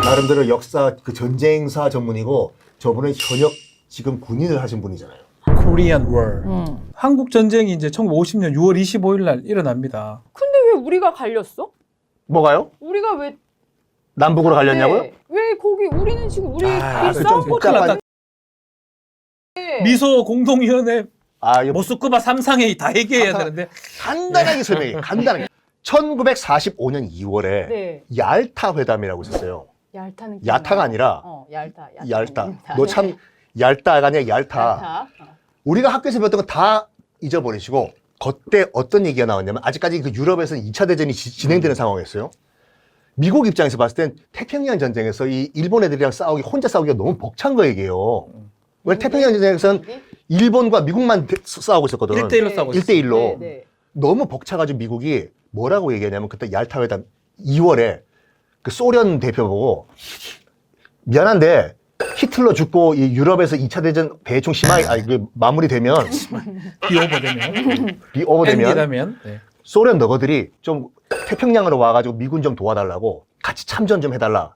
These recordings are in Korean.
나름대로 역사 그 전쟁사 전문이고 저분은 현역 지금 군인을 하신 분이잖아요. Korean War. 한국 전쟁이 이제 1950년 6월 25일 날 일어납니다. 근데 왜 우리가 갈렸어? 뭐가요? 우리가 왜 남북으로 갈렸냐고요? 네. 왜 거기 우리는 지금 우리 아, 싸운 좀 거 복잡하다. 미소 공동위원회 아, 이거 모스크바 3상회의 다 얘기해야 되는데 간단하게 설명해. 간단하게. 1945년 2월에 네. 얄타 회담이라고 있었어요. 얄타는 야타가 아니라 얄타. 얄타. 너 참 얄타가 아니라 얄타. 얄타. 우리가 학교에서 배웠던 거 다 잊어버리시고 그때 어떤 얘기가 나왔냐면 아직까지 그 유럽에서는 2차 대전이 진행되는 상황이었어요. 미국 입장에서 봤을 땐 태평양 전쟁에서 이 일본 애들이랑 혼자 싸우기가 너무 벅찬 거예요. 왜 태평양 전쟁에서는 일본과 미국만 싸우고 있었거든. 1대1로 싸우고 있어요. 1대1로. 네, 네. 너무 벅차가지고 미국이 뭐라고 얘기하냐면 그때 얄타 회담 2월에 그 소련 대표 보고 미안한데 히틀러 죽고 이 유럽에서 2차 대전 대충 마무리되면 비오버되면 엔디라면 네. 소련 너희들이 좀 태평양으로 와가지고 미군 좀 도와달라고 같이 참전 좀 해달라.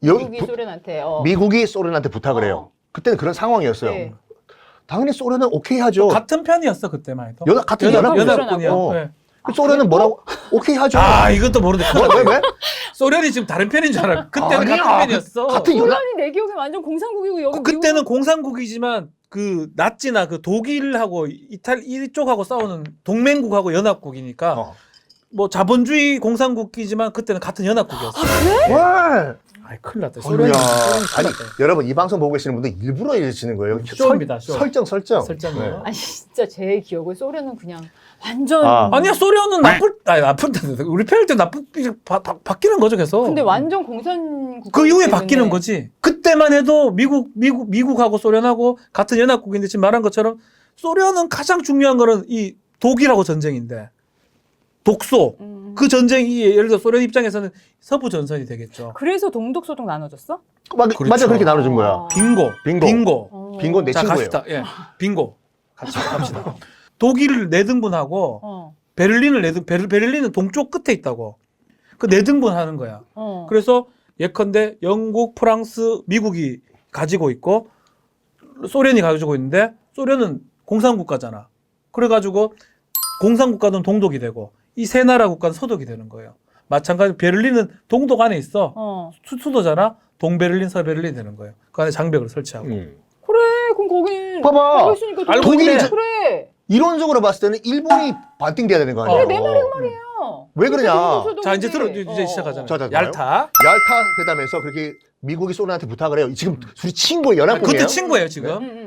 미국이 소련한테. 미국이 소련한테 부탁을 해요. 그때는 그런 상황이었어요. 네. 당연히 소련은 오케이 하죠. 같은 편이었어 그때만 해도. 같은 연합군이야. 어. 네. 소련은 뭐라고 오케이 하죠. 아 이것도 모르는데 왜? 소련이 지금 다른 편인 줄 알아. 그때는 아니야. 같은 편이었어. 같은 연합. 소련이 내 기억에 완전 공산국이고 여기 그때는 미국은 공산국이지만 그 나치나 그 독일하고 이쪽하고 싸우는 동맹국하고 연합국이니까 뭐 자본주의 공산국이지만 그때는 같은 연합국이었어. 왜? 아이 큰일 났다. 소련이 소련이 아니 여러분 이 방송 보고 계시는 분들 일부러 이러시는 거예요. 쇼입니다, 쇼. 설정. 설정이요. 아니 진짜 제 기억에 소련은 그냥 완전 아니야 소련은 나쁜데 우리 편일 때 바뀌는 거죠 계속. 근데 완전 공산국 그 이후에 바뀌는 거지. 그때만 해도 미국하고 소련하고 같은 연합국인데 지금 말한 것처럼 소련은 가장 중요한 거는 이 독일하고 전쟁인데 독소 그 전쟁이 예를 들어 소련 입장에서는 서부 전선이 되겠죠. 그래서 동독소독 나눠졌어? 그렇죠. 맞아 그렇게 나눠준 거야. 빙고. 빙고 내 자 친구예요. 갑시다. 예, 빙고. 갑시다. 독일을 4등분하고 베를린을 베를린은 동쪽 끝에 있다고. 그 4등분하는 거야. 그래서 예컨대 영국, 프랑스, 미국이 가지고 있고 소련이 가지고 있는데 소련은 공산국가잖아. 그래가지고 공산국가는 동독이 되고 이 세 나라 국가는 서독이 되는 거예요. 마찬가지로 베를린은 동독 안에 있어. 수도잖아. 동베를린, 서베를린 되는 거예요. 그 안에 장벽을 설치하고. 그래 그럼 거긴 봐봐. 알고 있으니까 알고 독일이 있네. 그래 이론적으로 봤을 때는 일본이 반띵돼야 되는 거 아니야? 내 말이 그 말이에요. 왜 그러냐? 자 이제 이제 시작하잖아요. 자, 얄타. 얄타 회담에서 그렇게 미국이 소련한테 부탁을 해요. 지금 둘이 친구예요. 연합국이에요. 그때 친구예요 지금.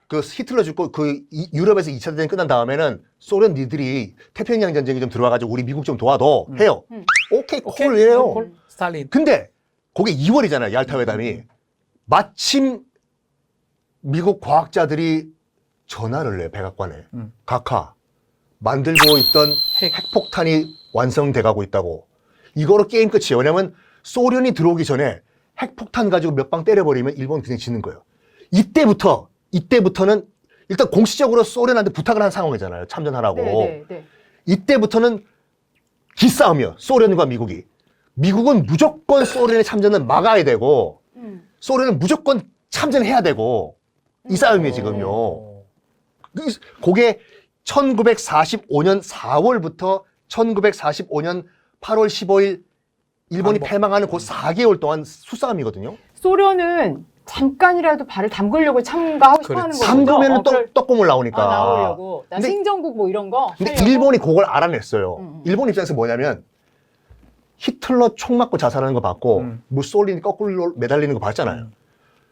그 히틀러 죽고 그 유럽에서 2차 대전 끝난 다음에는 소련 니들이 태평양 전쟁에 좀 들어와가지고 우리 미국 좀 도와도 해요. 오케이 콜이에요. 스탈린. 근데 그게 2월이잖아요. 얄타 회담이. 마침 미국 과학자들이 전화를 내 백악관에 각하 만들고 있던 핵폭탄이 완성돼가고 있다고. 이거로 게임 끝이에요. 왜냐면 소련이 들어오기 전에 핵폭탄 가지고 몇 방 때려버리면 일본 그냥 지는 거예요. 이때부터는 일단 공식적으로 소련한테 부탁을 한 상황이잖아요. 참전하라고. 네. 이때부터는 기싸움이요. 소련과 미국이. 미국은 무조건 소련의 참전은 막아야 되고 소련은 무조건 참전해야 되고 이 싸움이에요 지금요. 그게 1945년 4월부터 1945년 8월 15일 일본이 패망하는 그 4개월 동안 수싸움이거든요. 소련은 잠깐이라도 발을 담그려고 참가하고 싶어하는 거죠. 담그면은 떡고물 나오니까. 나오려고. 나 근데- 생전국 뭐 이런 거. 근데 하려고? 일본이 그걸 알아냈어요. 일본 입장에서 뭐냐면 히틀러 총 맞고 자살하는 거 봤고 무솔리니 거꾸로 매달리는 거 봤잖아요.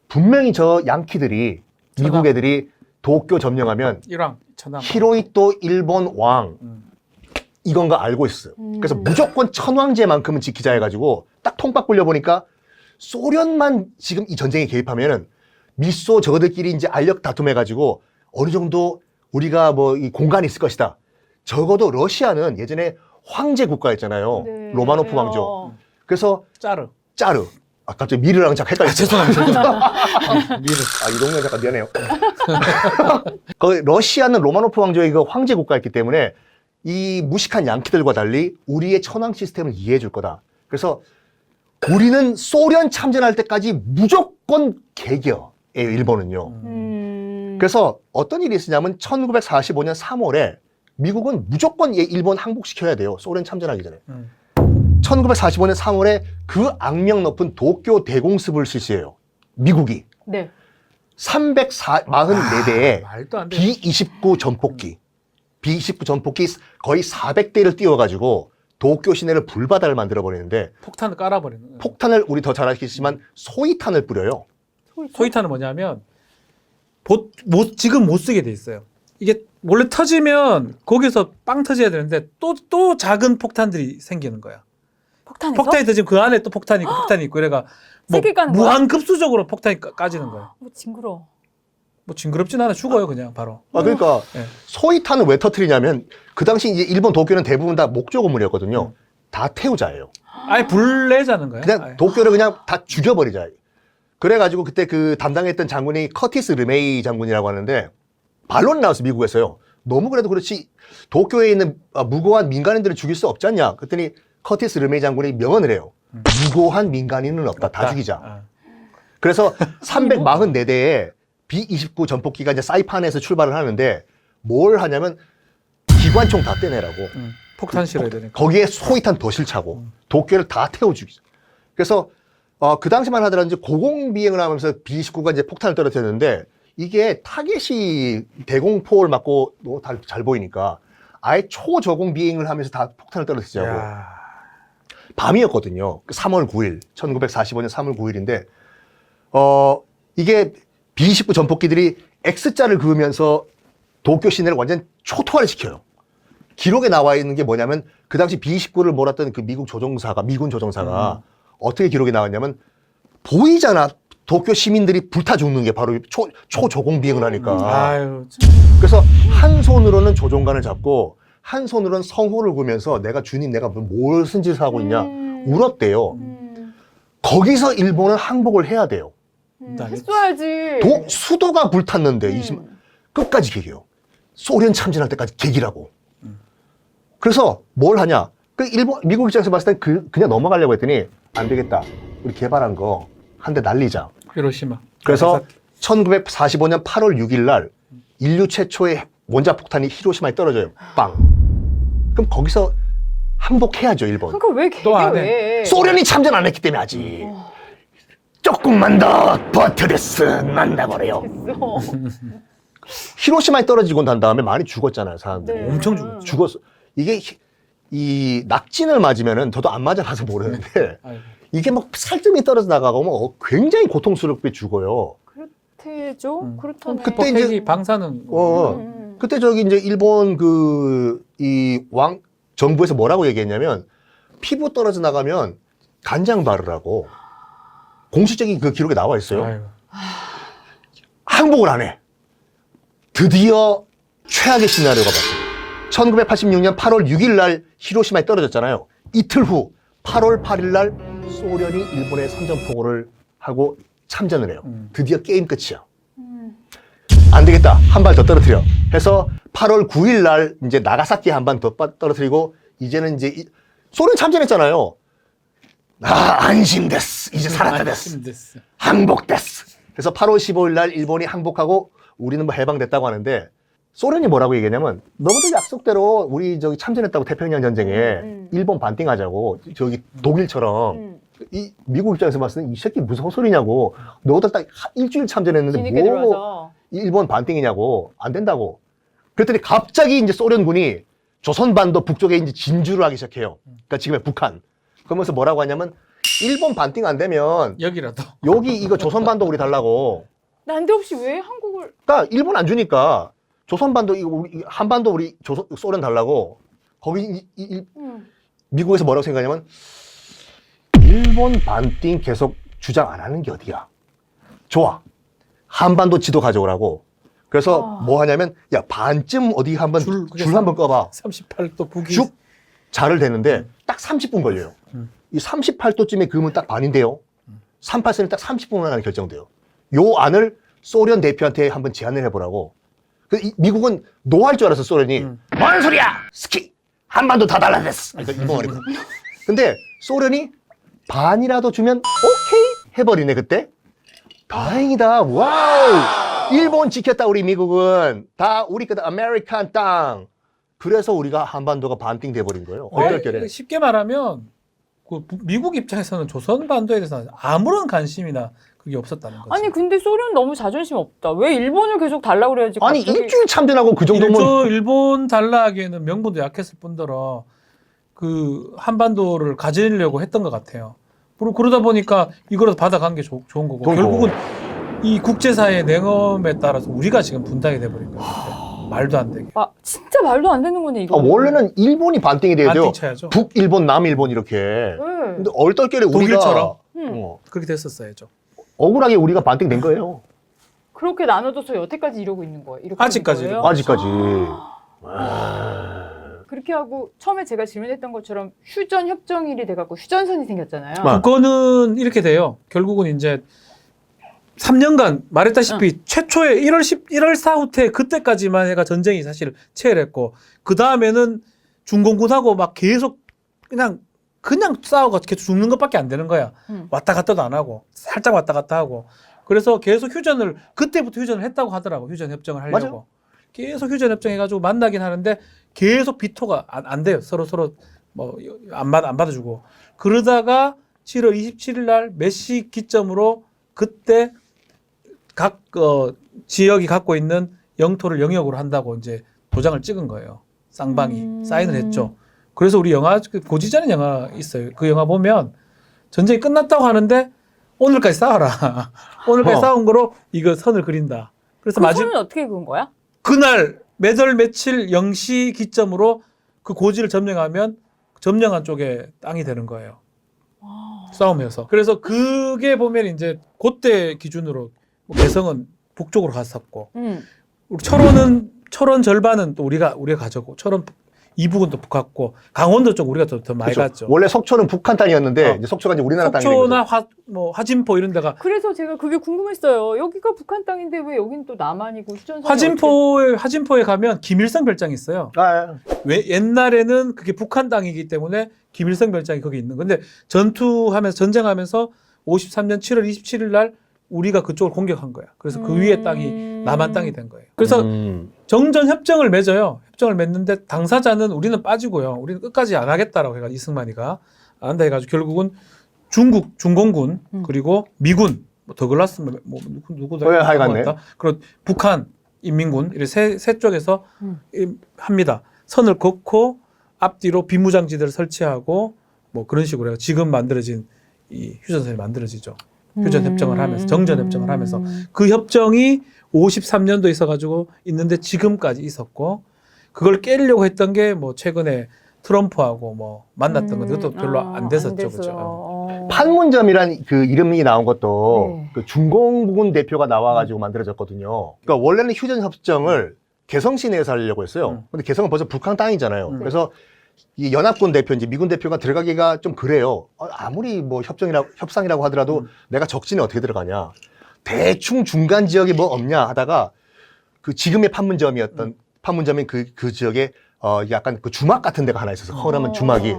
분명히 저 양키들이 미국 애들이 도쿄 점령하면 이랑 천황. 히로히토 일본 왕 이건 거 알고 있어요. 그래서 무조건 천황제만큼은 지키자 해가지고 딱 통박 굴려보니까 소련만 지금 이 전쟁에 개입하면은 밀소 저들끼리 이제 알력 다툼해가지고 어느 정도 우리가 뭐 이 공간이 있을 것이다. 적어도 러시아는 예전에 황제 국가였잖아요. 네. 로마노프 왕조. 그래서 짜르. 갑자기 미르랑 잠깐 헷갈렸어요. 죄송합니다. 미르. 이 동네 잠깐 미안해요. 그 러시아는 로마노프 왕조의 그 황제 국가였기 때문에 이 무식한 양키들과 달리 우리의 천황 시스템을 이해해 줄 거다. 그래서 우리는 소련 참전할 때까지 무조건 개겨예요, 일본은요. 그래서 어떤 일이 있었냐면 1945년 3월에 미국은 무조건 일본 항복시켜야 돼요. 소련 참전하기 전에. 1945년 3월에 그 악명 높은 도쿄 대공습을 실시해요. 미국이. 네. 344대의 말도 안 돼. B-29 전폭기. B-29 전폭기 거의 400대를 띄워가지고 도쿄 시내를 불바다를 만들어버리는데 폭탄을 깔아버리는 거예요. 폭탄을 우리 더 잘 아시겠지만 소위탄을 뿌려요. 소위탄은 뭐냐면 지금 못 쓰게 돼 있어요. 이게 원래 터지면 거기서 빵 터져야 되는데 또 작은 폭탄들이 생기는 거야. 폭탄에서? 폭탄이 터지면 그 안에 또 폭탄이 있고 폭탄이 있고 그래가 뭐 세게 가는 거야? 무한급수적으로 폭탄이 까지는 거야. 징그러워. 뭐 징그럽진 않아. 죽어요 그냥 바로. 그러니까 네. 소위탄을 왜 터뜨리냐면 그 당시 이제 일본 도쿄는 대부분 다 목조 건물이었거든요. 다 태우자예요. 아예 불내자는 거야. 그냥 아예. 도쿄를 그냥 다 죽여버리자. 그래가지고 그때 그 담당했던 장군이 커티스 르메이 장군이라고 하는데 반론이 나왔어 미국에서요. 너무 그래도 그렇지 도쿄에 있는 무고한 민간인들을 죽일 수 없지 않냐. 그랬더니 커티스 르메이 장군이 명언을 해요. 무고한 민간인은 없다. 다 죽이자. 아. 그래서 344대의 B-29 전폭기가 이제 사이판에서 출발을 하는데 뭘 하냐면 기관총 다 떼내라고. 폭탄 실어야 되니까. 거기에 소위탄 더 실차고 도쿄를 다 태워 죽이죠. 그래서 그 당시만 하더라도 이제 고공 비행을 하면서 B-29가 이제 폭탄을 떨어뜨렸는데 이게 타겟이 대공포를 맞고 잘 보이니까 아예 초저공 비행을 하면서 다 폭탄을 떨어뜨리자고. 야. 밤이었거든요. 3월 9일, 1945년 3월 9일인데 이게 B-29 전폭기들이 X자를 그으면서 도쿄 시내를 완전 초토화를 시켜요. 기록에 나와 있는 게 뭐냐면 그 당시 B-29를 몰았던 그 미군 조종사가 어떻게 기록에 나왔냐면 보이잖아. 도쿄 시민들이 불타 죽는 게 바로 초저공 비행을 하니까. 아유. 그래서 한 손으로는 조종관을 잡고 한 손으로는 성호를 구면서 내가 주님 내가 무슨 짓을 하고 있냐 울었대요. 거기서 일본은 항복을 해야 돼요. 했어야지. 수도가 불탔는데 끝까지 개기요. 소련 참전할 때까지 개기라고. 그래서 뭘 하냐? 미국 입장에서 봤을 땐 그냥 넘어가려고 했더니 안 되겠다. 우리 개발한 거 한 대 날리자. 히로시마. 그래서 1945년 8월 6일 날 인류 최초의 원자폭탄이 히로시마에 떨어져요. 빵. 그럼 거기서 항복해야죠, 일본. 그러니까 왜 또 안 왜? 소련이 참전 안 했기 때문에 아직. 조금만 더 버텨댔어. 만나버려요. 히로시마에 떨어지고 난 다음에 많이 죽었잖아요, 사람들이. 네. 엄청 죽었죠. 죽었어. 이게 이 낙진을 맞으면 저도 안 맞아봐서 모르는데 아이고. 이게 막 살점이 떨어져 나가고 굉장히 고통스럽게 죽어요. 그렇대죠. 그렇다네. 그때 이제- 핵이 방사능. 그때 저기 이제 일본 정부에서 뭐라고 얘기했냐면 피부 떨어져 나가면 간장 바르라고 공식적인 그 기록에 나와 있어요. 아이고. 항복을 안 해. 드디어 최악의 시나리오가 봤습니다. 1986년 8월 6일 날 히로시마에 떨어졌잖아요. 이틀 후 8월 8일 날 소련이 일본에 선전포고를 하고 참전을 해요. 드디어 게임 끝이야. 안 되겠다. 한 발 더 떨어뜨려. 해서 8월 9일 날 이제 나가사키 한 발 더 떨어뜨리고 이제는 이제 소련 참전했잖아요. 안심됐어. 이제 살았다 됐어. 됐어. 항복됐어. 그래서 8월 15일 날 일본이 항복하고 우리는 뭐 해방됐다고 하는데 소련이 뭐라고 얘기했냐면 너희들 약속대로 우리 저기 참전했다고 태평양 전쟁에 일본 반띵하자고 저기 독일처럼 이 미국 입장에서 봤을 때 이 새끼 무슨 헛소리냐고 너희들 딱 일주일 참전했는데 뒤늦게 뭐 들어와서. 일본 반띵이냐고 안 된다고 그랬더니 갑자기 이제 소련군이 조선반도 북쪽에 이제 진주를 하기 시작해요. 그러니까 지금의 북한. 그러면서 뭐라고 하냐면 일본 반띵 안 되면 여기라도. 여기 이거 조선반도 우리 달라고. 난데없이 왜 한국을 그러니까 일본 안 주니까 조선반도 이거 우리 한반도 우리 소련 달라고. 거기 미국에서 뭐라고 생각하냐면 일본 반띵 계속 주장 안 하는 게 어디야. 좋아. 한반도 지도 가져오라고. 그래서 뭐 하냐면 야 반쯤 어디 한번 줄 한번 꺼봐. 38도 북이. 쭉 자를 대는데 딱 30분 걸려요. 이 38도쯤에 그으면 딱 반인데요. 38선이 딱 30분 안에 결정돼요. 요 안을 소련 대표한테 한번 제안을 해보라고. 미국은 노할 줄 알았어, 소련이. 뭔 소리야! 스키! 한반도 다 달라졌어! 그러니까 이번 말이고. 근데 소련이 반이라도 주면 오케이! 해버리네, 그때. 다행이다. 와우! 일본 지켰다, 우리 미국은. 다 우리 거다, 아메리칸 땅. 그래서 우리가 한반도가 반띵 돼버린 거예요. 얼떨결에. 쉽게 말하면 그 미국 입장에서는 조선 반도에 대해서는 아무런 관심이나 그게 없었다는 거죠. 아니 근데 소련 너무 자존심 없다. 왜 일본을 계속 달라고 그래야지? 아니, 일주일 참전하고 그 정도면. 일본 달라하기에는 명분도 약했을 뿐더러 그 한반도를 가지려고 했던 것 같아요. 그리고 그러다 보니까 이거라도 받아간 게 좋은 거고 그러니까. 결국은 이 국제사회의 냉엄에 따라서 우리가 지금 분당이 돼버린 거예요. 말도 안 되게. 진짜 말도 안 되는 거네 이거. 원래는 일본이 반띵이 돼야죠. 반띵 쳐야죠. 북일본, 남일본 이렇게. 네. 근데 얼떨결에 독일처럼. 우리가 그렇게 됐었어야죠. 억울하게 우리가 반띵 된 거예요. 그렇게 나눠줘서 여태까지 이러고 있는 거예요. 이렇게 아직까지 된 거예요? 아직까지. 그렇게 하고 처음에 제가 질문했던 것처럼 휴전 협정일이 돼갖고 휴전선이 생겼잖아요. 그거는 이렇게 돼요. 결국은 이제 3년간 말했다시피 최초의 1월 4후퇴 그때까지만 해가 전쟁이 사실 치열했고 그 다음에는 중공군하고 막 계속 그냥 싸우고 계속 죽는 것밖에 안 되는 거야. 왔다 갔다도 안 하고 살짝 왔다 갔다 하고 그래서 계속 그때부터 휴전을 했다고 하더라고. 휴전 협정을 하려고. 맞아요. 계속 휴전 협정해가지고 만나긴 하는데 계속 비토가 안 돼요. 서로 뭐 안 받아주고 그러다가 7월 27일 날 몇 시 기점으로 그때 각 지역이 갖고 있는 영토를 영역으로 한다고 이제 도장을 찍은 거예요. 쌍방이 사인을 했죠. 그래서 우리 영화 고지전의 영화 있어요. 그 영화 보면 전쟁이 끝났다고 하는데 오늘까지 싸워라. 오늘까지 싸운 거로 이거 선을 그린다. 그래서 그 선은 어떻게 그은 거야? 그날 매달 며칠 0시 기점으로 그 고지를 점령하면 점령한 쪽에 땅이 되는 거예요. 싸우면서. 그래서 그게 보면 이제 그때 기준으로 뭐 개성은 북쪽으로 갔었고 우리 철원 절반은 또 우리가 가졌고 철원 이북은 또 북갔고 강원도 쪽 우리가 더 많이 그렇죠. 갔죠. 원래 속초는 북한 땅이었는데 이제 속초가 이제 우리나라 땅이 된 거죠. 속초나 화진포 이런 데가 그래서 제가 그게 궁금했어요. 여기가 북한 땅인데 왜 여긴 또 남한이고 휴전선이 화진포에 가면 김일성 별장이 있어요. 왜 옛날에는 그게 북한 땅이기 때문에 김일성 별장이 거기 있는 건데 전쟁하면서 53년 7월 27일 날 우리가 그쪽을 공격한 거야. 그래서 그 위에 땅이 남한 땅이 된 거예요. 그래서 정전 협정을 맺어요. 협정을 맺는데 당사자는 우리는 빠지고요. 우리는 끝까지 안 하겠다라고 해가지고 이승만이가 안 한다 해가지고 결국은 중공군 그리고 미군 뭐 더글라스 누구다 하여간네. 그리고 북한 인민군 이렇게 세 쪽에서 합니다. 선을 긋고 앞뒤로 비무장지대를 설치하고 뭐 그런 식으로 해서 지금 만들어진 이 휴전선이 만들어지죠. 휴전 협정을 하면서 정전 협정을 하면서 그 협정이 53년도 있어가지고 있는데 지금까지 있었고 그걸 깨려고 했던 게 뭐 최근에 트럼프하고 뭐 만났던 건데 그것도 별로 안 됐었죠. 그렇죠. 판문점이란 그 이름이 나온 것도 네. 그 중공군 대표가 나와가지고 만들어졌거든요. 그러니까 원래는 휴전 협정을 개성 시내에서 하려고 했어요. 근데 개성은 벌써 북한 땅이잖아요. 그래서 이 연합군 대표, 이제 미군 대표가 들어가기가 좀 그래요. 아무리 뭐 협상이라고 하더라도 내가 적진에 어떻게 들어가냐. 대충 중간 지역이 뭐 없냐 하다가 그 지금의 판문점인 그 지역에 약간 그 주막 같은 데가 하나 있어서 커다란 주막이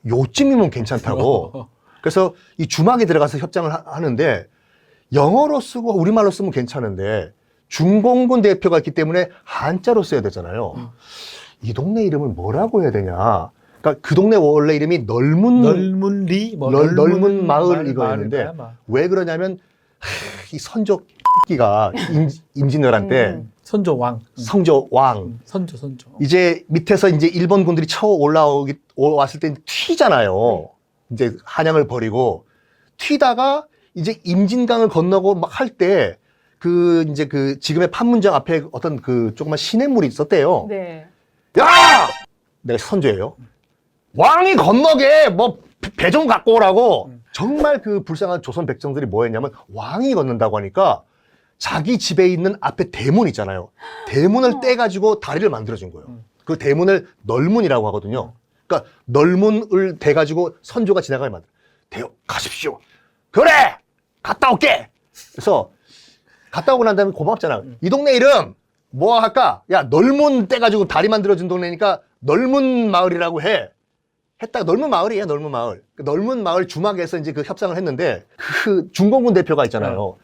요쯤이면 괜찮다고. 그래서 이 주막에 들어가서 협상을 하는데 영어로 쓰고 우리말로 쓰면 괜찮은데 중공군 대표가 있기 때문에 한자로 써야 되잖아요. 이 동네 이름을 뭐라고 해야 되냐. 그러니까 그 동네 원래 이름이 넓은 마을 이거였는데 왜 그러냐면 이 선조 끼가 임진왜란 선조왕 선조 이제 밑에서 이제 일본군들이 올라왔을 때 튀잖아요. 이제 한양을 버리고 튀다가 이제 임진강을 건너고 막 할 때 그 이제 그 지금의 판문점 앞에 어떤 그 조그만 시냇물이 있었대요. 네. 야! 내가 선조예요. 왕이 건너게 뭐 배 좀 갖고 오라고. 정말 그 불쌍한 조선 백성들이 뭐 했냐면 왕이 건넌다고 하니까 자기 집에 있는 앞에 대문 있잖아요. 대문을 떼가지고 다리를 만들어준 거예요. 그 대문을 널문이라고 하거든요. 그러니까 널문을 대가지고 선조가 지나가게 만들어. 가십시오. 그래! 갔다 올게! 그래서 갔다 오고 난 다음에 고맙잖아. 이 동네 이름 뭐 할까? 야, 넓은 떼가지고 다리 만들어준 동네니까 넓은 마을이라고 해. 했다가 넓은 마을이에요, 넓은 마을. 그 넓은 마을 주막에서 이제 그 협상을 했는데 그 중공군 대표가 있잖아요.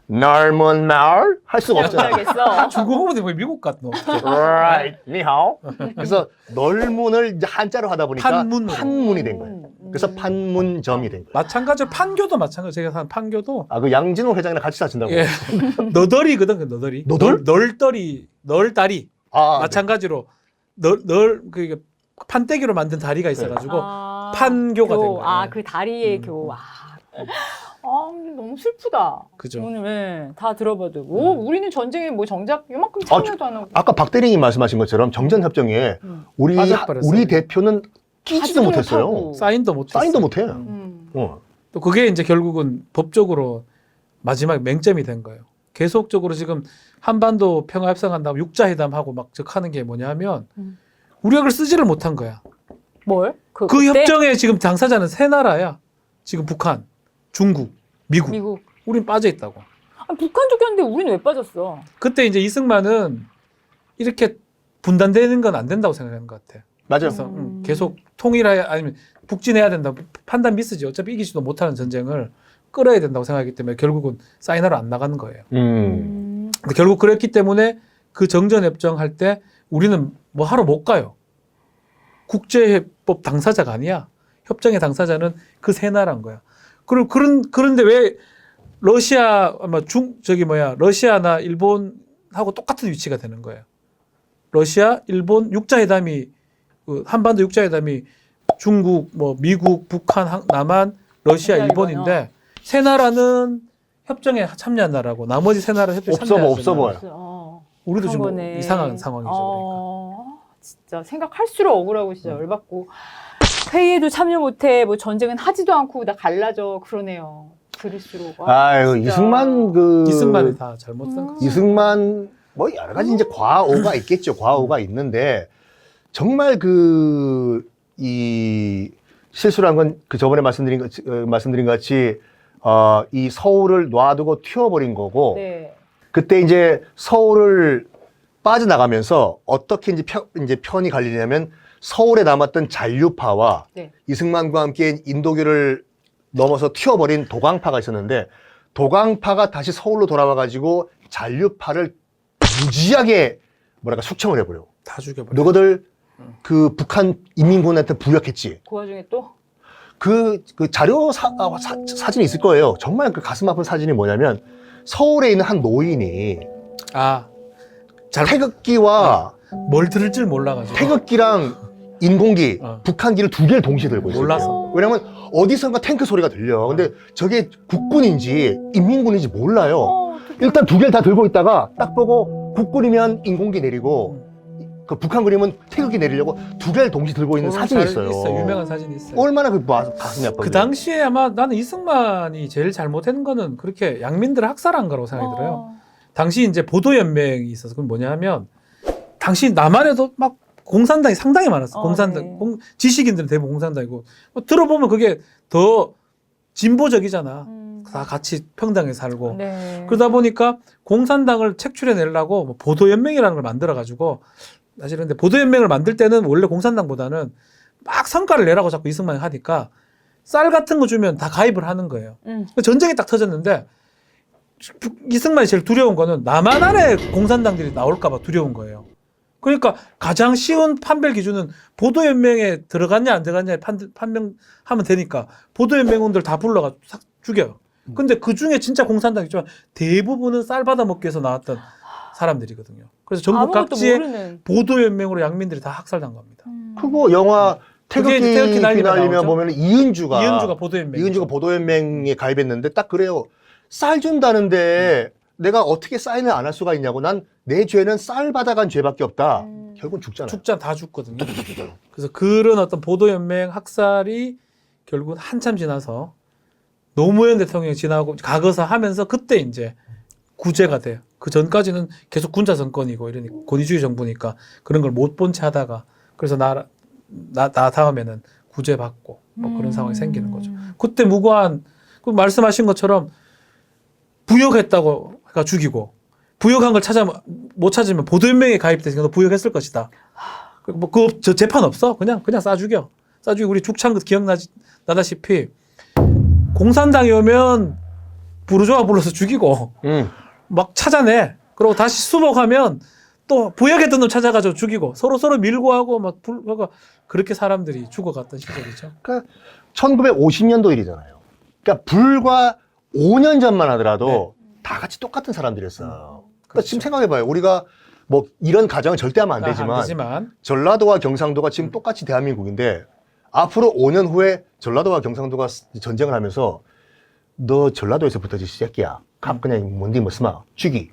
넓은 마을? 할 수가 없잖아. 알겠어. 중국어보다 왜 미국 같노? Right, 니하오. 그래서 넓문을 이제 한자로 하다 보니까 판문으로. 판문이 된 거예요. 그래서 판문점이 된 거예요. 마찬가지로 판교도 마찬가지. 제가 산 판교도 아, 그 양진호 회장이랑 같이 사신다고. 예. 너덜이거든, 그 너덜이. 너덜? 널다리, 널다리. 아, 마찬가지로 그 판때기로 만든 다리가 있어가지고 판교가 된 거예요. 아, 그 다리의 교. 근데 너무 슬프다. 그죠. 오늘 다 들어봐도 우리는 전쟁에 뭐 정작 요만큼 참여도 안 하고. 아까 박 대리님 말씀하신 것처럼 정전협정에 우리 빠져버렸어요. 대표는 끼지도 하지도 못했어요. 못하고. 사인도 못 했어요. 사인도 못해. 또 그게 이제 결국은 법적으로 마지막 맹점이 된 거예요. 계속적으로 지금 한반도 평화 협상한다고 육자회담하고 막 하는 게 뭐냐면 우리가 그걸 쓰지를 못한 거야. 뭘? 그 그때? 협정에 지금 당사자는 세 나라야. 지금 북한, 중국, 미국. 우린 빠져 있다고. 북한도 꼈는데 우리는 왜 빠졌어? 그때 이제 이승만은 이렇게 분단되는 건 안 된다고 생각하는 것 같아. 맞아요. 그래서 계속 통일해야 아니면 북진해야 된다. 판단 미스지. 어차피 이기지도 못하는 전쟁을 끌어야 된다고 생각하기 때문에 결국은 사인하러 안 나가는 거예요. 근데 결국 그랬기 때문에 그 정전협정 할 때 우리는 뭐 하러 못 가요. 국제법 당사자가 아니야. 협정의 당사자는 그 세 나라인 거야. 그런데 왜 러시아 러시아나 일본하고 똑같은 위치가 되는 거예요. 러시아, 일본 육자회담이 한반도 육자회담이 중국, 미국, 북한, 남한, 러시아, 일본인데 세 나라는 협정에 참여한 나라고 나머지 세 나라는 협정에 없어 보여. 우리도 지금 거네. 이상한 상황이죠. 그러니까. 진짜 생각할수록 억울하고 진짜 열받고 회의에도 참여 못해 뭐 전쟁은 하지도 않고 다 갈라져 그러네요. 들을수록 아유, 진짜. 이승만이 다 잘못 쓴 거지. 이승만 뭐 여러 가지 이제 과오가 있겠죠. 과오가 있는데 정말 이 실수란 건 그 저번에 말씀드린 것 같이 이 서울을 놔두고 튀어버린 거고 네. 그때 이제 서울을 빠져나가면서 어떻게 이제 편이 갈리냐면 서울에 남았던 잔류파와 네. 이승만과 함께 인도교를 넘어서 튀어버린 도강파가 있었는데 도강파가 다시 서울로 돌아와가지고 잔류파를 무지하게 숙청을 해버려. 다 죽여버려. 너희들 그 북한 인민군한테 부역했지. 그 와중에 또 그 자료 사진이 있을 거예요. 정말 그 가슴 아픈 사진이 뭐냐면 서울에 있는 한 노인이 태극기와 뭘 들을 줄 몰라가지고 태극기랑 인공기, 북한기를 두 개를 동시에 들고 있어요. 몰라서. 왜냐면 어디선가 탱크 소리가 들려. 근데 저게 국군인지 인민군인지 몰라요. 일단 두 개를 다 들고 있다가 딱 보고 국군이면 인공기 내리고 그 북한군이면 태극기 내리려고 두 개를 동시에 들고 있는 사진이 있어요. 유명한 사진이 있어요. 얼마나 가슴이 아팠어요. 그 당시에 아마 나는 이승만이 제일 잘못한 거는 그렇게 양민들을 학살한 거라고 생각이 들어요. 당시 이제 보도연맹이 있어서 그건 뭐냐면 당시 남한에도 막 공산당이 상당히 많았어. 공산당 지식인들은 대부분 공산당이고 들어보면 그게 더 진보적이잖아. 다 같이 평등하게 살고 네. 그러다 보니까 공산당을 책출해 내려고 보도연맹이라는 걸 만들어 가지고 사실은 근데 보도연맹을 만들 때는 원래 공산당보다는 막 성과를 내라고 자꾸 이승만이 하니까 쌀 같은 거 주면 다 가입을 하는 거예요. 전쟁이 딱 터졌는데 이승만이 제일 두려운 거는 남한 안에 공산당들이 나올까 봐 두려운 거예요. 그러니까 가장 쉬운 판별 기준은 보도연맹에 들어갔냐 안 들어갔냐에 판명하면 되니까 보도연맹원들 다 불러가 싹 죽여요. 근데 그 중에 진짜 공산당 있지만 대부분은 쌀 받아 먹기 위해서 나왔던 사람들이거든요. 그래서 전국 각지에 보도연맹으로 양민들이 다 학살당 겁니다. 그거 영화 태극기 휘날리면 나오죠? 보면 이은주가 보도연맹에 가입했는데 딱 그래요. 쌀 준다는데 내가 어떻게 사인을 안 할 수가 있냐고. 난 내 죄는 쌀 받아간 죄밖에 없다. 결국은 죽잖아. 다 죽거든요. 그래서 그런 어떤 보도연맹 학살이 결국 한참 지나서 노무현 대통령이 지나고 가거사 하면서 그때 이제 구제가 돼요. 그 전까지는 계속 군사 정권이고 이러니까 권위주의 정부니까 그런 걸 못 본 채 하다가 그래서 나 다음에는 구제받고 뭐 그런 상황이 생기는 거죠. 그때 무고한 그 말씀하신 것처럼 부역했다고 그러니까 죽이고 부역한 걸 못 찾으면 보도연맹에 가입돼서 너 부역했을 것이다. 저 재판 없어. 그냥 쏴 죽여. 우리 죽창 기억나다시피 공산당이 오면 부르주아 불러서 죽이고 막 찾아내. 그리고 다시 수복하면 또 부역했던 놈 찾아가지고 죽이고 서로 밀고 하고 막 그렇게 사람들이 죽어갔던 시절이죠. 그러니까 1950년도 일이잖아요. 그러니까 불과 5년 전만 하더라도 다 같이 똑같은 사람들이었어요. 그러니까 지금 생각해봐요. 우리가 뭐 이런 가정은 절대 하면 안 되지만 전라도와 경상도가 지금 똑같이 대한민국인데 앞으로 5년 후에 전라도와 경상도가 전쟁을 하면서 너 전라도에서 붙어지 새끼야. 그냥 뭔디 뭐 쓰마 죽이.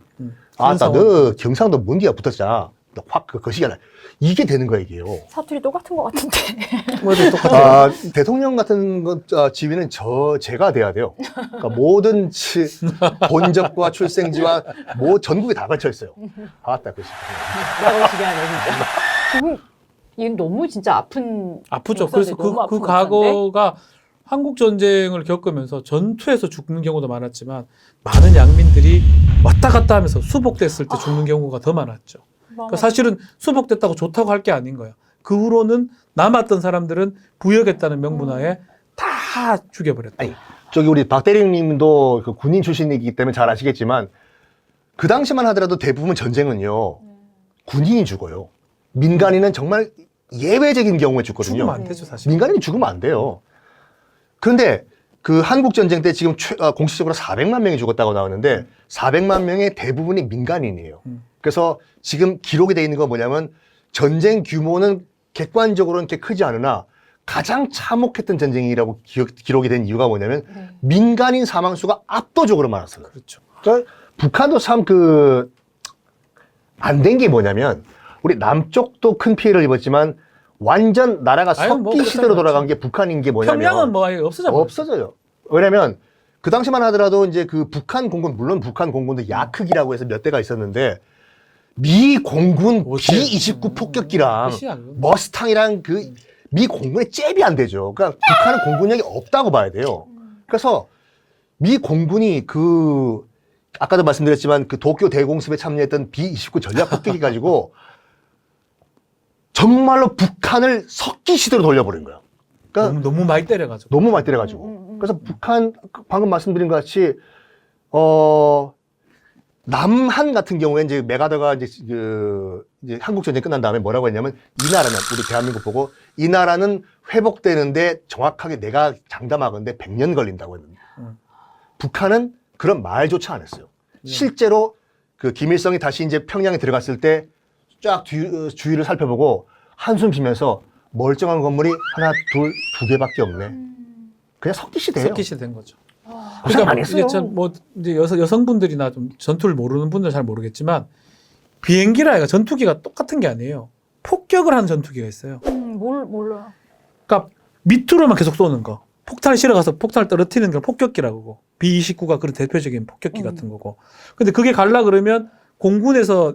아따 너 경상도 뭔디야 붙었자. 확 거시기하라. 이게 되는 거야 이게요. 사투리 똑같은 것 같은데. 뭐든 똑같아요. 대통령 같은 지위는 제가 돼야 돼요. 그러니까 모든 본적과 출생지와 전국에 다 걸쳐 있어요. 아따 거시. 나거시기 하네 진짜. 이건 너무 진짜 아프죠. 그래서 그 과거가 한국 전쟁을 겪으면서 전투에서 죽는 경우도 많았지만 많은 양민들이 왔다 갔다 하면서 수복됐을 때 죽는 경우가 더 많았죠. 그러니까 사실은 수복됐다고 좋다고 할 게 아닌 거야. 그 후로는 남았던 사람들은 부역했다는 명분하에 다 죽여버렸다. 아니, 저기 우리 박 대리님도 그 군인 출신이기 때문에 잘 아시겠지만 그 당시만 하더라도 대부분 전쟁은요 군인이 죽어요. 민간인은 정말 예외적인 경우에 죽거든요. 죽으면 안 되죠, 사실. 민간인이 죽으면 안 돼요. 그런데 그 한국 전쟁 때 지금 공식적으로 400만 명이 죽었다고 나오는데 400만 명의 대부분이 민간인이에요. 그래서 지금 기록이 돼 있는 건 뭐냐면 전쟁 규모는 객관적으로는 이렇게 크지 않으나 가장 참혹했던 전쟁이라고 기록이 된 이유가 뭐냐면 민간인 사망 수가 압도적으로 많았어요. 그렇죠. 그러니까 북한도 참 안 된 게 뭐냐면 우리 남쪽도 큰 피해를 입었지만 완전 나라가 석기 시대로 돌아간 게 북한인 게 뭐냐면 평양은 뭐 아예 없어져요. 왜냐면 그 당시만 하더라도 이제 그 북한 공군 물론 북한 공군도 야크기라고 해서 몇 대가 있었는데 미 공군 B-29 폭격기랑 머스탕이랑 그 미 공군의 잽이 안 되죠. 그러니까 북한은 공군력이 없다고 봐야 돼요. 그래서 미 공군이 아까도 말씀드렸지만 그 도쿄 대공습에 참여했던 B-29 전략 폭격기 가지고 정말로 북한을 석기 시대로 돌려버린 거예요. 그러니까 너무 많이 때려가지고. 너무 많이 때려가지고. 그래서 북한 방금 말씀드린 것 같이 남한 같은 경우에 이제 메가더가 이제 한국 전쟁 끝난 다음에 뭐라고 했냐면 이 나라는 우리 대한민국 보고 이 나라는 회복되는데 정확하게 내가 장담하건대 100년 걸린다고 했는데 북한은 그런 말조차 안 했어요. 실제로 그 김일성이 다시 이제 평양에 들어갔을 때 쫙 주위를 살펴보고 한숨 쉬면서 멀쩡한 건물이 하나, 둘, 두 개밖에 없네. 그냥 석기시대예요. 석기시대 된 거죠. 고생 많이 했어요. 이제 여성분들이나 좀 전투를 모르는 분들 잘 모르겠지만 비행기라 전투기가 똑같은 게 아니에요. 폭격을 하는 전투기가 있어요. 몰라요. 그러니까 밑으로만 계속 쏘는 거. 폭탄을 실어가서 폭탄을 떨어뜨리는 걸 폭격기라고 하고 B-29가 그런 대표적인 폭격기 같은 거고. 근데 그게 갈라 그러면 공군에서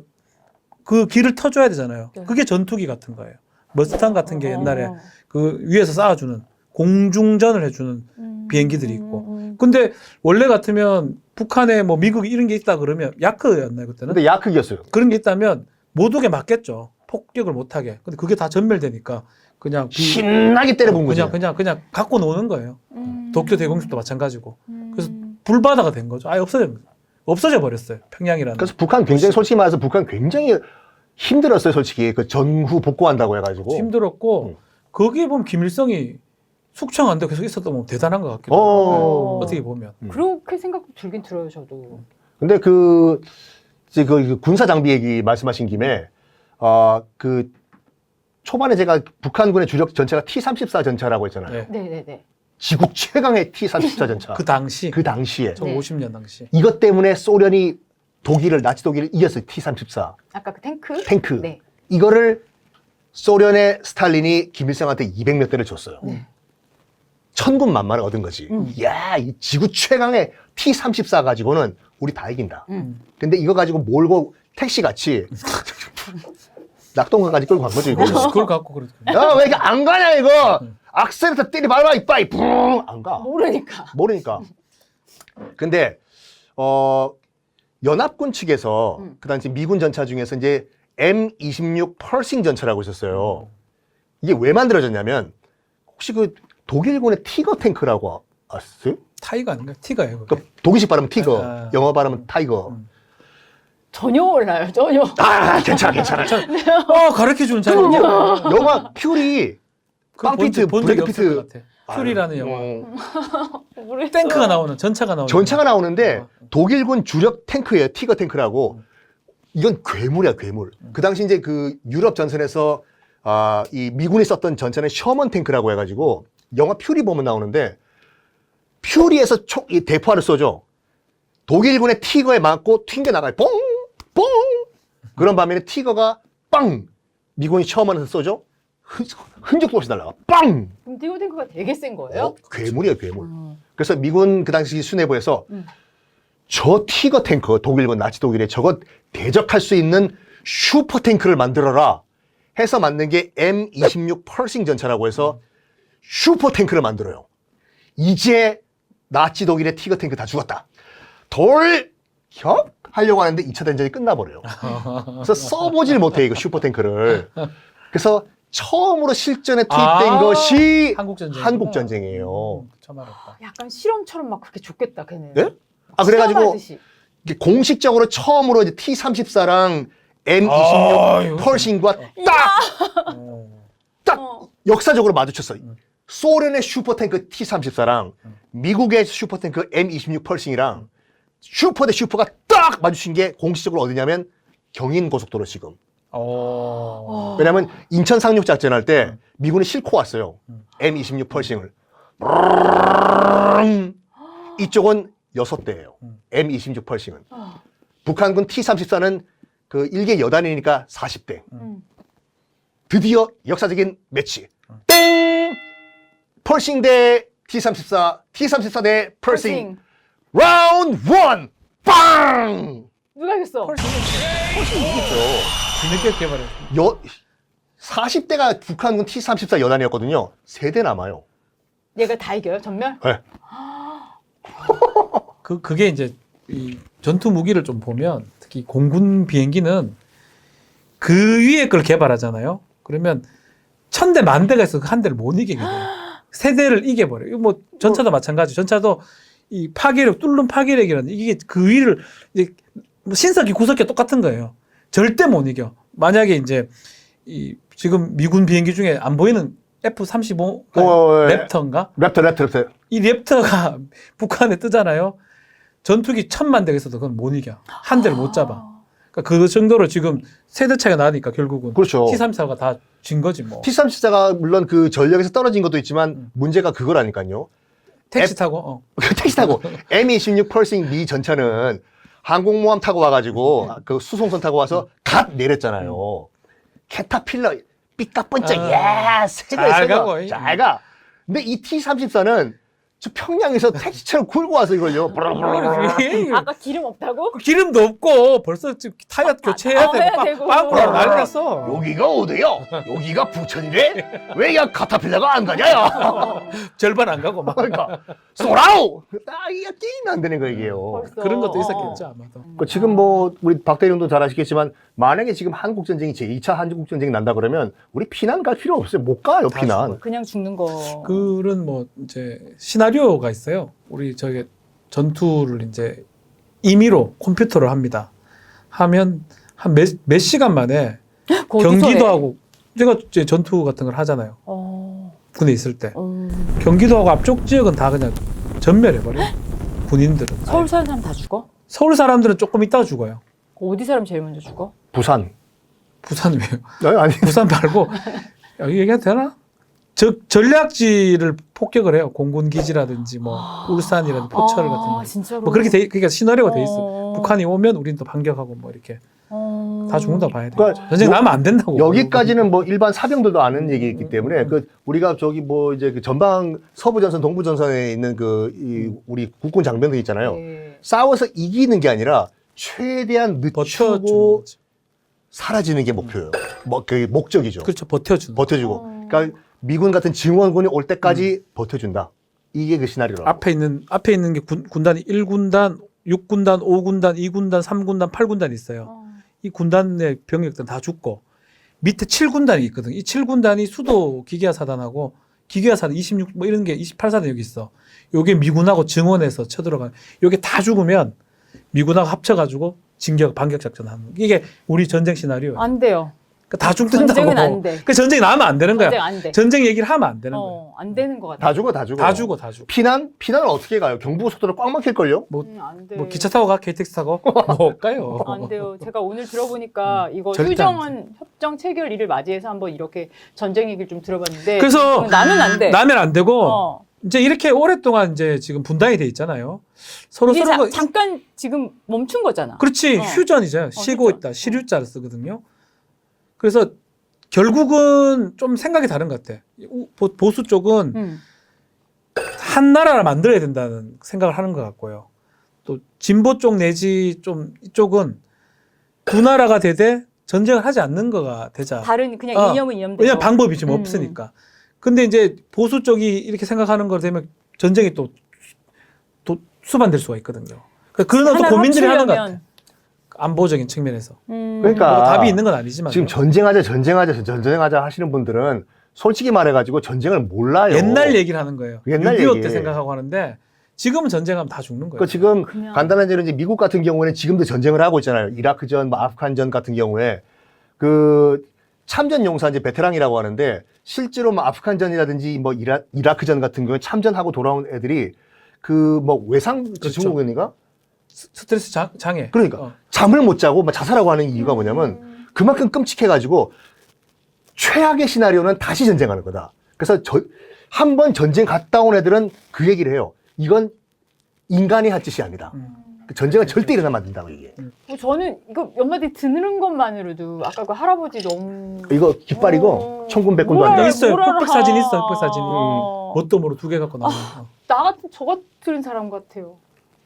그 길을 터줘야 되잖아요. 그게 전투기 같은 거예요. 머스탕 같은 게 옛날에 그 위에서 쏴주는 공중전을 해주는 비행기들이 있고. 근데 원래 같으면 북한에 뭐 미국이 이런 게 있다 그러면 야크였나요 그때는? 근데 야크기였어요. 그런 게 있다면 못 오게 막겠죠. 폭격을 못 하게. 근데 그게 다 전멸되니까 그냥 신나게 때려본 거죠. 그냥 갖고 노는 거예요. 도쿄 대공습도 마찬가지고. 그래서 불바다가 된 거죠. 아예 없어져 버렸어요. 평양이라는. 그래서 북한 굉장히 솔직히 말해서 북한 굉장히 힘들었어요. 솔직히 그 전후 복구한다고 해가지고 힘들었고 거기에 보면 김일성이 숙청 안 되고 계속 있었던 건 대단한 것 같기도 하고 어떻게 보면 그렇게 생각 들긴 들어요 저도. 근데 이제 그 군사 장비 얘기 말씀하신 김에 그 초반에 제가 북한군의 주력 전차가 T-34 전차라고 했잖아요. 네네네. 지구 최강의 T-34 전차. 그 당시에 1950년 당시. 이것 때문에 소련이 나치 독일을 이겼어요. T-34. 아까 그 탱크? 탱크. 네. 이거를 소련의 스탈린이 김일성한테 200몇 대를 줬어요. 천군만마를 얻은 거지. 야, 이 지구 최강의 T-34 가지고는 우리 다 이긴다. 근데 이거 가지고 몰고 택시같이 낙동강까지 끌고 간 거죠. 이거. 그걸 갖고 그랬죠. 야, 왜 이렇게 안 가냐 이거. 악셀레터 때리 밟아 이빠이 붕 안 가. 모르니까. 근데 연합군 측에서 그 당시 미군 전차 중에서 이제 M26 펄싱 전차라고 있었어요. 이게 왜 만들어졌냐면 혹시 그 독일군의 티거 탱크라고 아세요? 타이거 아닌가? 티거예요. 그게. 그 독일식 발음은 티거, 아. 영어 발음은 타이거. 전혀 몰라요. 전혀. 괜찮아. 가르쳐주는 자료. 영화 퓨리, 빵피트, 본 적이 브래드 없을 피트. 것 같아. 퓨리라는 영화. 모르겠어요. 탱크가 나오는, 전차가 나오는. 전차가 나오는데 어. 독일군 주력 탱크예요. 티거 탱크라고. 이건 괴물이야, 괴물. 그 당시 이제 그 유럽 전선에서 이 미군이 썼던 전차는 셔먼 탱크라고 해가지고 영화 퓨리 보면 나오는데 퓨리에서 이 대포알을 쏘죠. 독일군의 티거에 맞고 튕겨나가요. 뽕! 뽕! 그런 반면에 티거가 빵! 미군이 셔먼에서 쏘죠. 흔적도 없이 날아가. 빵! 그럼 티거 탱크가 되게 센 거예요? 괴물이에요, 괴물. 그래서 미군 그 당시 수뇌부에서 저 티거 탱크, 독일군, 나치 독일에 저거 대적할 수 있는 슈퍼 탱크를 만들어라 해서 만든 게 M26 펄싱 전차라고 해서 슈퍼 탱크를 만들어요. 이제 나치 독일의 티거 탱크 다 죽었다. 돌협 하려고 하는데 2차 대전이 끝나버려요. 그래서 써보질 못해, 이거 슈퍼 탱크를. 그래서 처음으로 실전에 투입된 것이 한국전쟁이에요. 처음 알았다. 약간 실험처럼 막 그렇게 좋겠다, 걔네. 예? 그래가지고 시험하듯이. 이게 공식적으로 처음으로 이제 T-34랑 M26 아유. 펄싱과 딱 역사적으로 마주쳤어. 소련의 슈퍼탱크 T-34랑 미국의 슈퍼탱크 M26 펄싱이랑 슈퍼 대 슈퍼가 딱 마주친 게 공식적으로 어디냐면 경인고속도로 지금. 왜냐면 인천 상륙 작전할 때 미군이 싣고 왔어요. M26 펄싱을. 이쪽은 6대예요. M26 펄싱은. 북한군 T-34는 그 일개 여단이니까 40대. 드디어 역사적인 매치. 땡! 펄싱 대 T-34, T-34 대 펄싱. 라운드 1! 빵! 누가 이겼어? 펄싱 이기죠. 뒤늦게 개발했어. 40대가 북한군 T-34 여단이었거든요. 3대 남아요. 얘가 다 이겨요? 전멸? 네. 그게 이제 이 전투 무기를 좀 보면 특히 공군 비행기는 그 위에 걸 개발하잖아요. 그러면 1000대 10,000대가 있어서 한 대를 못 이기게 돼요. 세대를 이겨버려요. 이거 뭐 전차도 마찬가지. 전차도 이 파괴력, 뚫는 파괴력이라는 이게 그 위를 이제 뭐 신석기, 구석기 똑같은 거예요. 절대 못 이겨. 만약에 이제 이 지금 미군 비행기 중에 안 보이는 F-35 랩터인가? 랩터. 이 랩터가 북한에 뜨잖아요. 전투기 1000만 대가 있어도 그건 못 이겨. 한 대를 못 잡아. 그러니까 그 정도로 지금 세대 차이가 나니까 결국은 그렇죠. T-34가 다 진 거지 뭐. T-34가 물론 그 전력에서 떨어진 것도 있지만 문제가 그거라니까요. 택시 타고 택시 타고 M26 펄싱 미 전차는 항공모함 타고 와가지고 그 수송선 타고 와서 갓 내렸잖아요. 캐타필러 삐까뻔쩍 잘 가고. 잘 가. 근데 이 T-34는 저 평양에서 택시처럼 굴고 와서 이걸요. 아까 기름 없다고? 기름도 없고 벌써 지금 타이어 교체해야 해야 되고 되고. 빵꾸 난리 났어. 여기가 어디야? 여기가 부천이래? 왜 야 카타필러가 안 가냐요? 절반 안 가고 막 그러니까 쏘라우! 이게 게임이 안 되는 거예요, 이게요. 벌써. 그런 것도 있었겠죠 아마도. 그 지금 뭐 우리 박 대령도 잘 아시겠지만 만약에 지금 한국 전쟁이 제2차 한국 전쟁이 난다 그러면 우리 피난 갈 필요 없어요. 못 가요, 다 피난. 죽어요. 그냥 죽는 거. 그런 뭐 이제 시나리오가 있어요. 우리 저기 전투를 이제 임의로 컴퓨터로 합니다. 하면 한 몇 시간 만에 경기도 하고 제가 이제 전투 같은 걸 하잖아요. 군에 있을 때 경기도 하고 앞쪽 지역은 다 그냥 전멸해버려요. 군인들은. 서울 사는 사람 다 죽어? 서울 사람들은 조금 있다가 죽어요. 어디 사람 제일 먼저 죽어? 부산. 부산 왜요? 아니. 부산 말고 여기 얘기해도 되나? 전략지를 폭격을 해요. 공군 기지라든지 뭐 울산이라든지 포철 같은 거. 진짜로? 뭐 그렇게 그러니까 시나리오가 돼 있어. 북한이 오면 우리는 또 반격하고 뭐 이렇게 다 죽는다 봐야 돼. 그러니까 전쟁 나면 안 된다고. 여기까지는 뭐 일반 사병들도 아는 얘기이기 때문에 그 우리가 저기 뭐 이제 그 전방 서부 전선, 동부 전선에 있는 이 우리 국군 장병들 있잖아요. 네. 싸워서 이기는 게 아니라 최대한 버텨주는 늦추고 거지. 사라지는 게 목표예요. 뭐 그 목적이죠. 그렇죠. 버텨주는. 버텨주고. 그러니까 미군 같은 증원군이 올 때까지 버텨준다. 이게 그 시나리오라고. 앞에 있는 게 군단이 1군단, 6군단, 5군단, 2군단, 3군단, 8군단 있어요. 이 군단의 병력들은 다 죽고 밑에 7군단이 있거든. 이 7군단이 수도 기계화사단하고 기계화사단 26 뭐 이런 게 28사단 여기 있어. 요게 미군하고 증원해서 쳐들어가는. 요게 다 죽으면 미군하고 합쳐가지고 반격 작전 하는. 이게 우리 전쟁 시나리오. 안 돼요. 그러니까 다 죽는다고. 전쟁은 안 돼. 그 전쟁이 나면 안 되는 거야. 전쟁 안 돼. 전쟁 얘기를 하면 안 되는 거야. 안 되는 것 같아. 다 죽어, 다 죽어. 다 죽어. 피난을 어떻게 가요? 경부고속도로 꽉 막힐걸요? 안 돼. 뭐 기차 타고 가, KTX 타고 못 가요. 안 돼요. 제가 오늘 들어보니까 이거 절대 안 휴정은 협정 체결일을 맞이해서 한번 이렇게 전쟁 얘기를 좀 들어봤는데 그래서 나면 안 돼. 나면 안 되고 어. 이제 이렇게 오랫동안 이제 지금 분단이 돼 있잖아요. 서로 이게 서로 잠깐 지금 멈춘 거잖아. 그렇지 어. 휴전이죠. 쉬고 휴전. 있다. 시류자를 쓰거든요. 그래서 결국은 좀 생각이 다른 것 같아. 보수 쪽은 한 나라를 만들어야 된다는 생각을 하는 것 같고요. 또 진보 쪽 내지 좀 이쪽은 두 나라가 되되 전쟁을 하지 않는 거가 되자. 다른 그냥 이념은 이념대로. 왜냐면 방법이 지금 없으니까. 근데 이제 보수 쪽이 이렇게 생각하는 거 되면 전쟁이 또 수반될 수가 있거든요. 그런 또 하나를 고민들이 하는 것 합치려면. 같아. 안보적인 측면에서. 그러니까 뭐 답이 있는 건 아니지만. 지금 전쟁하자 하시는 분들은 솔직히 말해가지고 전쟁을 몰라요. 옛날 얘기를 하는 거예요. 옛날 6.25 얘기. 때 생각하고 하는데 지금은 전쟁하면 다 죽는 거예요. 그 지금 그냥. 간단한 예로 이제 미국 같은 경우에는 지금도 전쟁을 하고 있잖아요. 이라크전, 뭐 아프간전 같은 경우에 그 참전 용사 이제 베테랑이라고 하는데 실제로 뭐 아프간전이라든지 뭐 이라크전 같은 경우에 참전하고 돌아온 애들이 그 뭐 외상 지증후군인가? 스트레스 장애. 그러니까 잠을 못 자고 막 자살하고 하는 이유가 뭐냐면 그만큼 끔찍해가지고 최악의 시나리오는 다시 전쟁하는 거다. 그래서 한 번 전쟁 갔다 온 애들은 그 얘기를 해요. 이건 인간이 할 짓이 아니다. 전쟁은 절대 일어나면 안 된다고 얘기해. 저는 이거 몇 마디 듣는 것만으로도 아까 그 할아버지 너무 이거 깃발이고 천군백군도 안 여기 돼. 있어요. 뭘 알아. 흑백 사진 있어. 흑백 사진이. 어. 뭣도 모르고 2개 갖고 나오는. 나 같은 저 같은 사람 같아요.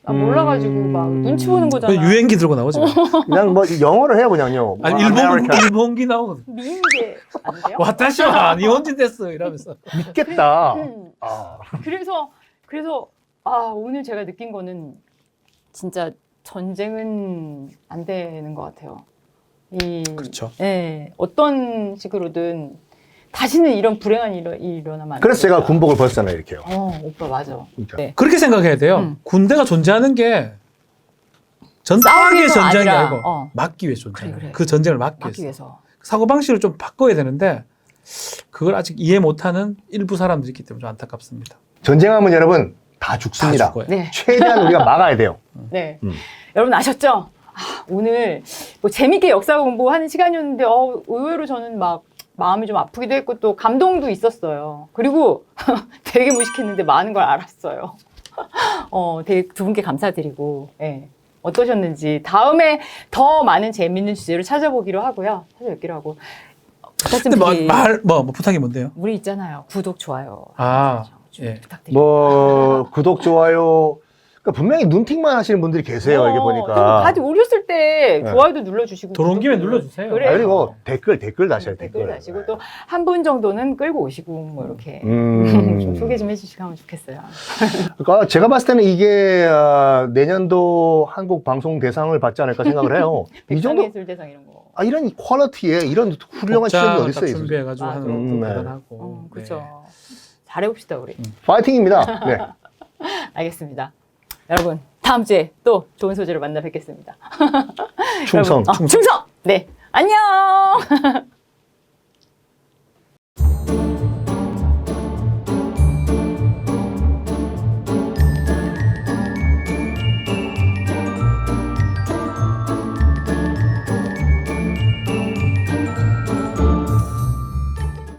몰라가지고 막 눈치 보는 거잖아. 유행기 들고 나오지. 그냥 뭐 영어를 해요 그냥요. 아니 일본기 나오거든. 미인계 안 돼요? 와타시와 니혼진 됐어 이러면서. 믿겠다. 아. 그래서 오늘 제가 느낀 거는 진짜 전쟁은 안 되는 것 같아요. 그렇죠. 네, 어떤 식으로든 다시는 이런 불행한 일이 일어나면 안 그래서 제가 된다. 군복을 벗었잖아요 이렇게요. 오빠 맞아. 그러니까. 네. 그렇게 생각해야 돼요. 군대가 존재하는 게 전파하기 위해 싸우기가 전쟁이 아니라, 아니고 막기 위해 존재해요. 그래. 그 전쟁을 막기 막기 위해서. 위해서. 사고방식을 좀 바꿔야 되는데 그걸 아직 이해 못하는 일부 사람들이 있기 때문에 좀 안타깝습니다. 전쟁하면 여러분 다 죽습니다. 다 죽어요. 네. 최대한 우리가 막아야 돼요. 네. 음. 여러분 아셨죠? 오늘 뭐 재밌게 역사 공부하는 시간이었는데 의외로 저는 막 마음이 좀 아프기도 했고 또 감동도 있었어요. 그리고 되게 무식했는데 많은 걸 알았어요. 되게 두 분께 감사드리고 어떠셨는지 다음에 더 많은 재밌는 주제로 찾아뵙기로 하고 부탁 좀 근데 뭐 부탁이 뭔데요? 우리 있잖아요. 구독, 좋아요. 좀 예. 부탁드립니다. 뭐 구독 좋아요. 그러니까 분명히 눈팅만 하시는 분들이 계세요 이게 보니까. 다들 오셨을 때 네. 좋아요도 눌러주시고 들어온 김에 구독도 눌러주세요. 그래요. 그리고 댓글 다셔요 댓글 댓글. 다시고 또 한 분 정도는 끌고 오시고 뭐 이렇게 좀 소개 좀 해주시면 하면 좋겠어요. 그러니까 제가 봤을 때는 이게 내년도 한국 방송 대상을 받지 않을까 생각을 해요. 이 정도 백상예술대상 이런 거. 이런 퀄리티에 이런 훌륭한 취재가 어디 있어요? 준비해가지고 맞아. 하는 것도 네. 대단하고. 그렇죠. 잘해봅시다 우리. 파이팅입니다. 네. 알겠습니다. 여러분 다음 주에 또 좋은 소재로 만나 뵙겠습니다. 충성. 여러분, 충성. 네. 안녕.